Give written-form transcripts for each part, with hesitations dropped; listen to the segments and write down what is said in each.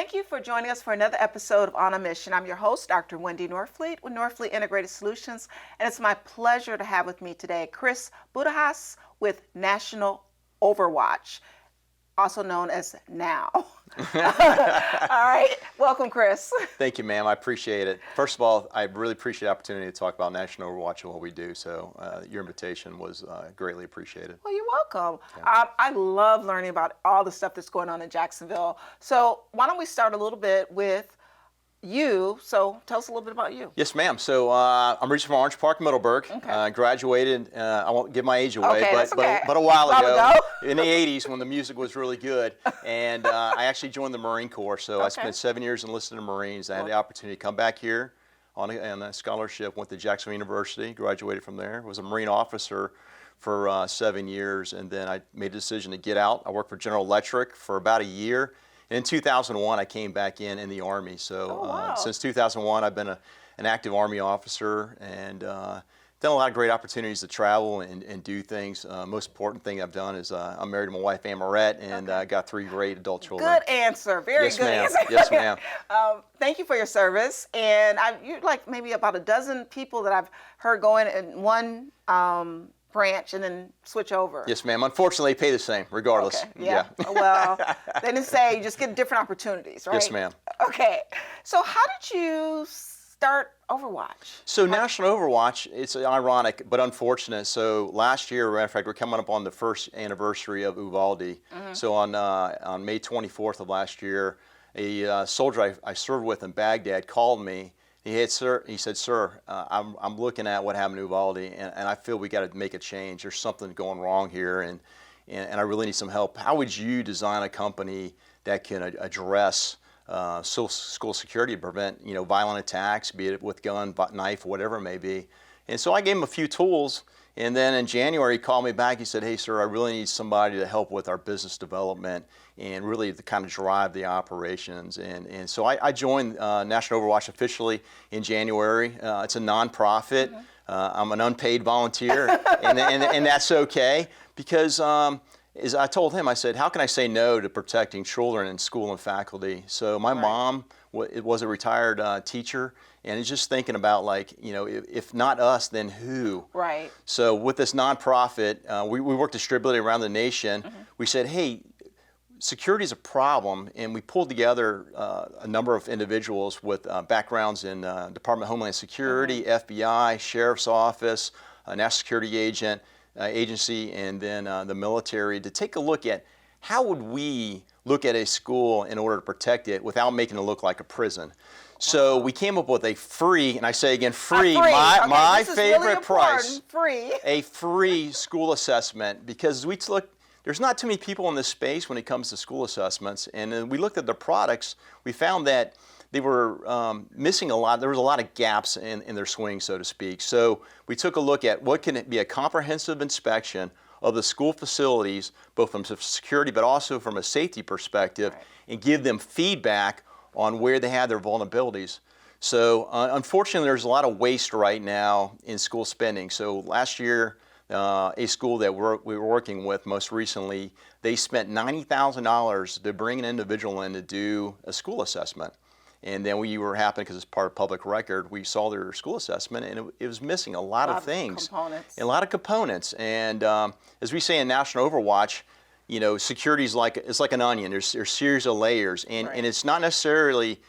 Thank you for joining us for another episode of On a Mission. I'm your host, Dr. Wendy Norfleet with Norfleet Integrated Solutions, and it's my pleasure to have with me today Chris Budihas with National Overwatch, also known as NOW. All right, welcome, Chris. Thank you, ma'am. I appreciate it. First of all, I really appreciate the opportunity to talk about National Overwatch and what we do. So your invitation was greatly appreciated. Well, you're welcome. Yeah. I love learning about all the stuff that's going on in Jacksonville. So why don't we start a little bit with you. So tell us a little bit about you. Yes, ma'am. So I'm originally from Orange Park, Middleburg. Okay. Graduated, I won't give my age away, Okay, but a while ago, ago. in the 80s when the music was really good. And I actually joined the Marine Corps. So I spent 7 years enlisted in the Marines. I had the opportunity to come back here on a scholarship, went to Jacksonville University, graduated from there, was a Marine officer for 7 years. And then I made a decision to get out. I worked for General Electric for about a year. In 2001, I came back in the Army. So since 2001, I've been an active Army officer and done a lot of great opportunities to travel and do things. Most important thing I've done is I'm married to my wife, Amarette, and got 3 great adult children. Good answer. Very good answer. Yes, ma'am. Thank you for your service. And you're like maybe about a dozen people that I've heard going in one branch and then switch over. Yes, ma'am. Unfortunately, they pay the same, regardless. Okay. Yeah. Well, they didn't say you just get different opportunities, right? Yes, ma'am. Okay. So how did you start Overwatch? So National Overwatch, it's ironic but unfortunate. So last year, matter of fact, we're coming up on the first anniversary of Uvalde. So on May 24th of last year, a soldier I served with in Baghdad called me. He said, sir, I'm looking at what happened to Uvalde, and I feel we got to make a change. There's something going wrong here, and I really need some help. How would you design a company that can address school security, prevent violent attacks, be it with gun, knife, whatever it may be? And so I gave him a few tools. And then in January, he called me back. He said, hey, sir, I really need somebody to help with our business development and really to kind of drive the operations. And so I joined National Overwatch officially in January. It's a nonprofit. I'm an unpaid volunteer, and that's okay because as I told him, I said, how can I say no to protecting children in school and faculty? So my mom was a retired teacher. And it's just thinking about if not us, then who? Right. So with this nonprofit, we work distributed around the nation. We said, hey, security is a problem, and we pulled together a number of individuals with backgrounds in Department of Homeland Security, FBI, Sheriff's Office, National Security Agency, and then the military to take a look at how would we look at a school in order to protect it without making it look like a prison. So we came up with a free, and I say again, free, my favorite really price, a free school assessment, because there's not too many people in this space when it comes to school assessments, and we looked at the products, we found that they were missing a lot. There was a lot of gaps in their swing, so to speak. So we took a look at what can it be a comprehensive inspection of the school facilities, both from security but also from a safety perspective, and give them feedback on where they have their vulnerabilities. So unfortunately, there's a lot of waste right now in school spending. So last year, a school that we were working with most recently, they spent $90,000 to bring an individual in to do a school assessment. And then we were happy because it's part of public record. We saw their school assessment, and it was missing a lot of things. A lot of components. And as we say in National Overwatch, security is like an onion. There's a series of layers, and it's not necessarily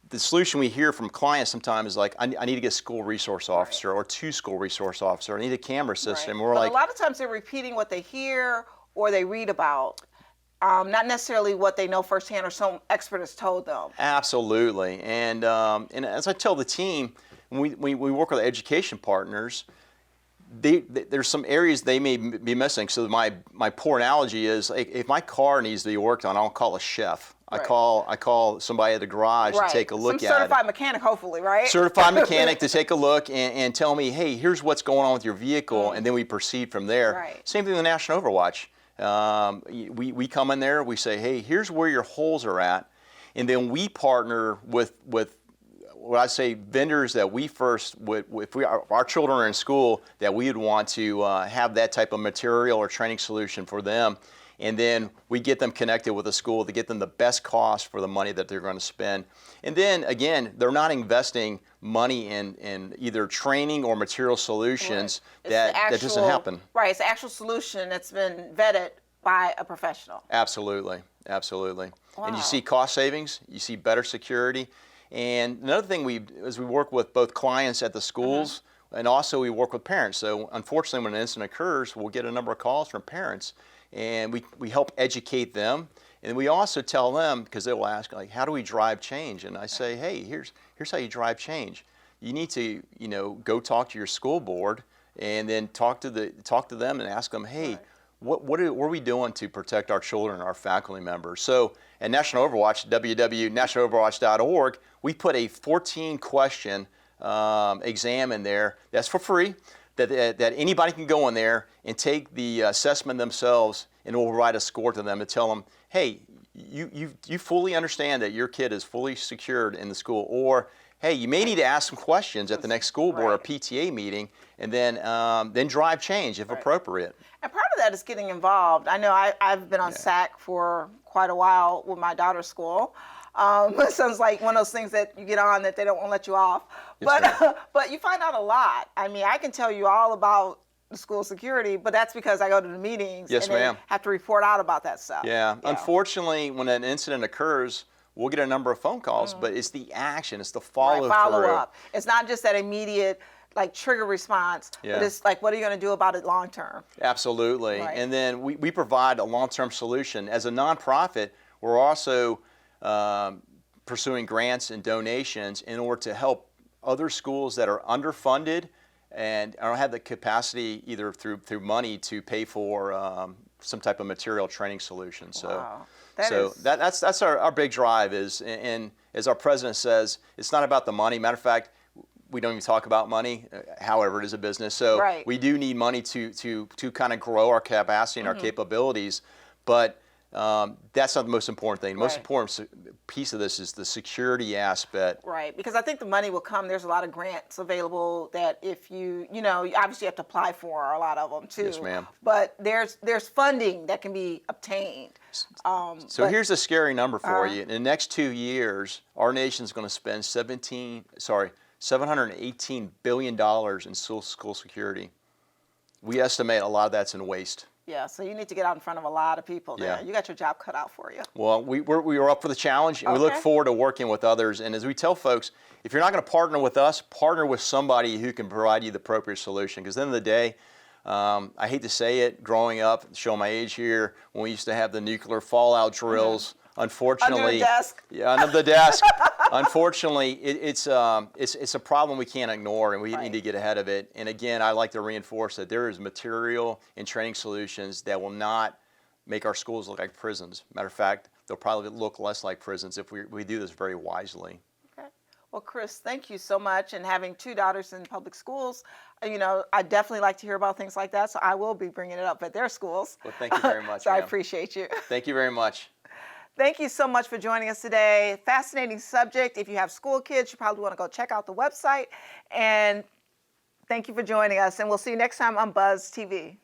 the solution we hear from clients sometimes is like, I need to get a school resource officer or 2 school resource officer. I need a camera system. We're a lot of times they're repeating what they hear or they read about. Not necessarily what they know firsthand or some expert has told them. Absolutely, and as I tell the team, when we work with education partners, there's some areas they may be missing. So my poor analogy is, if my car needs to be worked on, I don't call a chef. I call somebody at the garage to take a look at it. Some certified mechanic, hopefully, right? Certified mechanic to take a look and tell me, hey, here's what's going on with your vehicle, and then we proceed from there. Same thing with National Overwatch. We come in there, we say, hey, here's where your holes are at, and then we partner with what I say vendors that we first would, if our children are in school, that we would want to have that type of material or training solution for them. and then we get them connected with a school to get them the best cost for the money that they're going to spend. And then again, they're not investing money in either training or material solutions. Right. That doesn't happen. Right, it's the actual solution that's been vetted by a professional. Absolutely, absolutely. Wow. And you see cost savings, you see better security. And another thing is we work with both clients at the schools, and also we work with parents. So unfortunately, when an incident occurs, we'll get a number of calls from parents, and we help educate them. And we also tell them, because they will ask, like, how do we drive change? And I say, hey, here's how you drive change. You need to, go talk to your school board, and then talk to them and ask them, hey, what are we doing to protect our children and our faculty members? So at National Overwatch, www.nationaloverwatch.org, we put a 14-question exam in there that's for free, that anybody can go in there and take the assessment themselves, and we'll write a score to them and tell them, hey, you fully understand that your kid is fully secured in the school, or hey, you may need to ask some questions at the next school board or PTA meeting, and then drive change if appropriate. And part of that is getting involved. I know I've been on SAC for quite a while with my daughter's school. It sounds like one of those things that you get on that they don't want to let you off. But you find out a lot. I mean, I can tell you all about the school security, but that's because I go to the meetings and have to report out about that stuff. Yeah. Unfortunately, when an incident occurs, we'll get a number of phone calls, but it's the action, it's the follow-through. Follow-up. It's not just that immediate trigger response, but it's like, what are you going to do about it long term? Absolutely. And then we provide a long-term solution. As a nonprofit, we're also pursuing grants and donations in order to help other schools that are underfunded and don't have the capacity either through money to pay for some type of material training solution. So, that's our big drive is, and as our president says, it's not about the money. Matter of fact, we don't even talk about money. However, it is a business, so we do need money to kind of grow our capacity and our capabilities. But that's not the most important thing. The most important piece of this is the security aspect. Right, because I think the money will come. There's a lot of grants available that if you obviously you have to apply for a lot of them too. Yes, ma'am. But there's funding that can be obtained. So here's a scary number for you. In the next 2 years, our nation's going to spend $718 billion in school security. We estimate a lot of that's in waste. Yeah, so you need to get out in front of a lot of people there. You got your job cut out for you. Well, we were up for the challenge, and we look forward to working with others. And as we tell folks, if you're not going to partner with us, partner with somebody who can provide you the appropriate solution. Because at the end of the day, I hate to say it, growing up, show my age here, when we used to have the nuclear fallout drills, unfortunately, under the desk. Yeah, under the desk. Unfortunately, it's a problem we can't ignore, and we need to get ahead of it. And again, I like to reinforce that there is material and training solutions that will not make our schools look like prisons. Matter of fact, they'll probably look less like prisons if we do this very wisely. Okay. Well, Chris, thank you so much. And having 2 daughters in public schools, I definitely like to hear about things like that. So I will be bringing it up at their schools. Well, thank you very much. So I appreciate you. Thank you very much. Thank you so much for joining us today. Fascinating subject. If you have school kids, you probably want to go check out the website. And thank you for joining us. And we'll see you next time on Buzz TV.